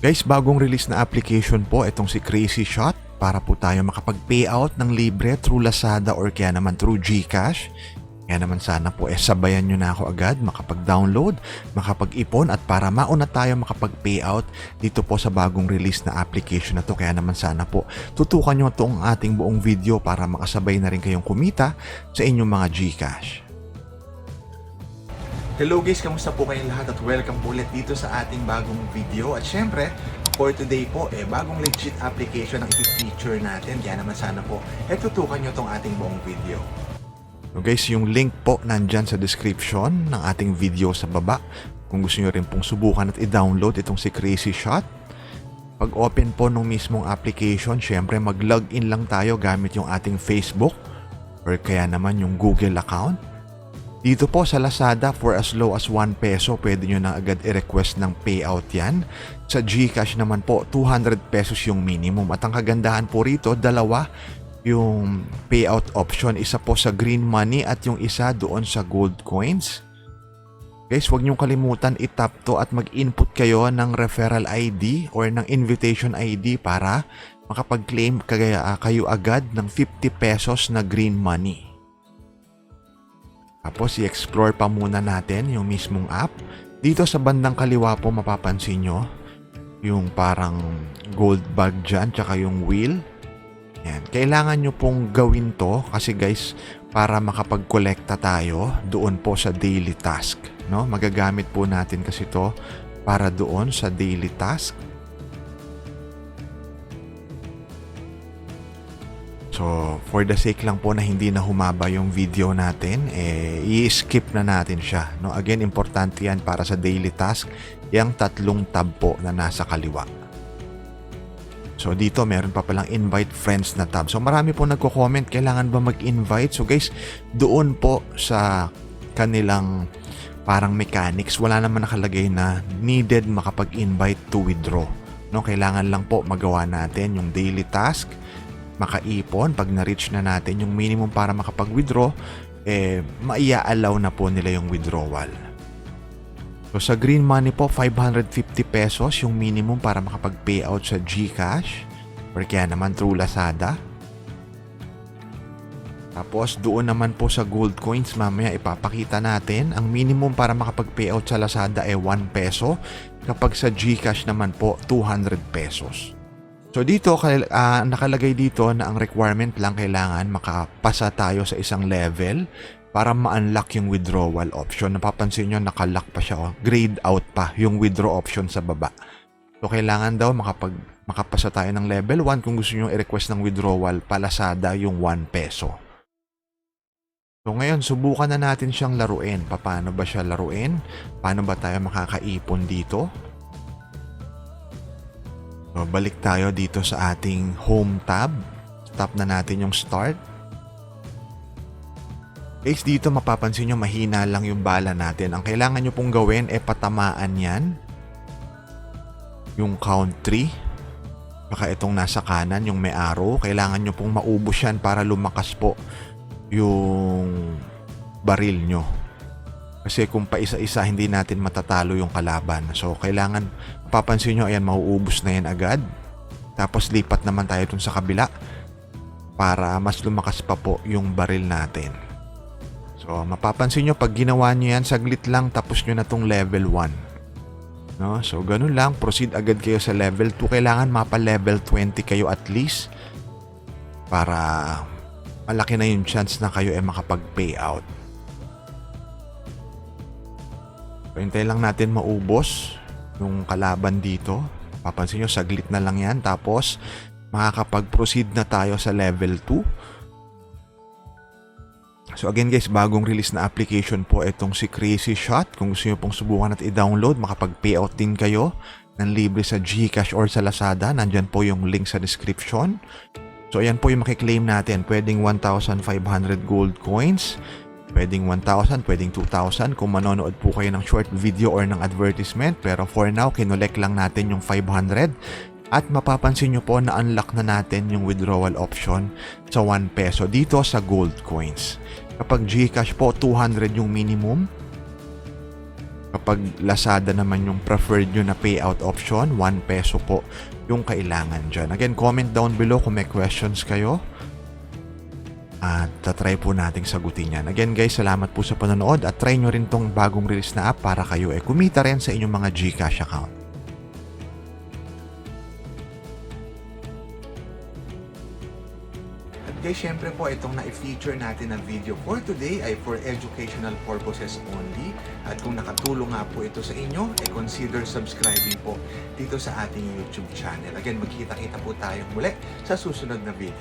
Guys, bagong release na application po itong si Crazy Shot para po tayo makapag-payout ng libre through Lazada or kaya naman through GCash. Kaya naman sana po sabayan nyo na ako agad makapag-download, makapag-ipon at para mauna tayo makapag-payout dito po sa bagong release na application na to. Kaya naman sana po tutukan nyo itong ating buong video para makasabay na rin kayong kumita sa inyong mga GCash. Hello guys, kamusta po kayong lahat at welcome po ulit dito sa ating bagong video. At syempre, for today po, bagong legit application ang i-feature natin. Kaya naman sana po, tutukan nyo itong ating buong video. So guys, yung link po nandyan sa description ng ating video sa baba. Kung gusto nyo rin pong subukan at i-download itong si Crazy Shot. Pag open po nung mismong application, syempre mag-login lang tayo gamit yung ating Facebook or kaya naman yung Google account. Dito po sa Lazada, for as low as 1 peso, pwede nyo na agad i-request ng payout yan. Sa GCash naman po, 200 pesos yung minimum. At ang kagandahan po rito, dalawa yung payout option. Isa po sa green money at yung isa doon sa gold coins. Guys, huwag nyo kalimutan i-tap to at mag-input kayo ng referral ID or ng invitation ID para makapag-claim kayo agad ng 50 pesos na green money. Tapos i-explore pa muna natin yung mismong app. Dito sa bandang kaliwa po mapapansin nyo yung parang gold bag dyan tsaka yung wheel. Yan. Kailangan nyo pong gawin to kasi guys para makapag-kolekta tayo doon po sa daily task. No? Magagamit po natin kasi to para doon sa daily task. So, for the sake lang po na hindi na humaba yung video natin, i-skip na natin siya. No? Again, importante yan para sa daily task, yung tatlong tab po na nasa kaliwa. So, dito meron pa palang invite friends na tab. So, marami po nagko-comment, kailangan ba mag-invite? So, guys, doon po sa kanilang parang mechanics, wala naman nakalagay na needed makapag-invite to withdraw. No? Kailangan lang po magawa natin yung daily task, makaipon. Pag na-reach na natin yung minimum para makapag-withdraw, maia-allow na po nila yung withdrawal. So sa green money po, 550 pesos yung minimum para makapag-payout sa GCash or kaya naman through Lazada. Tapos doon naman po sa gold coins, mamaya ipapakita natin ang minimum para makapag-payout sa Lazada 1 peso. Kapag sa GCash naman po, 200 pesos. So dito, nakalagay dito na ang requirement lang kailangan makapasa tayo sa isang level para ma-unlock yung withdrawal option. Napapansin nyo, nakalock pa siya. Grayed out pa yung withdraw option sa baba. So kailangan daw makapasa tayo ng level 1 kung gusto nyo i-request ng withdrawal pa Lazada yung 1 peso. So ngayon, subukan na natin siyang laruin. Paano ba siya laruin? Paano ba tayo makakaipon dito? So, balik tayo dito sa ating home tab. Tap na natin yung start. Guys, dito mapapansin nyo mahina lang yung bala natin. Ang kailangan nyo pong gawin patamaan yan. Yung count 3. Baka itong nasa kanan, yung may arrow. Kailangan nyo pong maubos yan para lumakas po yung baril nyo. Kasi kung paisa-isa, hindi natin matatalo yung kalaban. So, kailangan, mapapansin nyo, ayan, mauubos na yan agad. Tapos, lipat naman tayo dun sa kabila para mas lumakas pa po yung baril natin. So, mapapansin nyo, pag ginawa nyo yan, saglit lang, tapos nyo na tong level 1. No? So, ganun lang. Proceed agad kayo sa level 2. Kailangan mapa-level 20 kayo at least para malaki na yung chance na kayo makapag-payout. Hintay lang natin maubos yung kalaban dito. Papansin nyo, saglit na lang yan. Tapos, makakapag-proceed na tayo sa level 2. So again guys, bagong release na application po itong si Crazy Shot. Kung gusto nyo pong subukan at i-download, makapag-payout din kayo ng libre sa GCash or sa Lazada. Nandyan po yung link sa description. So ayan po yung makiklaim natin. Pwedeng 1,500 gold coins. Pwedeng 1,000, pwedeng 2,000 kung manonood po kayo ng short video or ng advertisement. Pero for now, kinolek lang natin yung 500. At mapapansin nyo po na unlock na natin yung withdrawal option sa 1 peso dito sa gold coins. Kapag GCash po, 200 yung minimum. Kapag Lazada naman yung preferred nyo na payout option, 1 peso po yung kailangan dyan. Again, comment down below kung may questions kayo. At try po nating sagutin yan. Again guys, salamat po sa panonood at try nyo rin tong bagong release na app para kayo kumita rin sa inyong mga GCash account. At guys, syempre po itong na-feature natin na video for today ay for educational purposes only. At kung nakatulong nga po ito sa inyo, consider subscribing po dito sa ating YouTube channel. Again, magkita-kita po tayo muli sa susunod na video.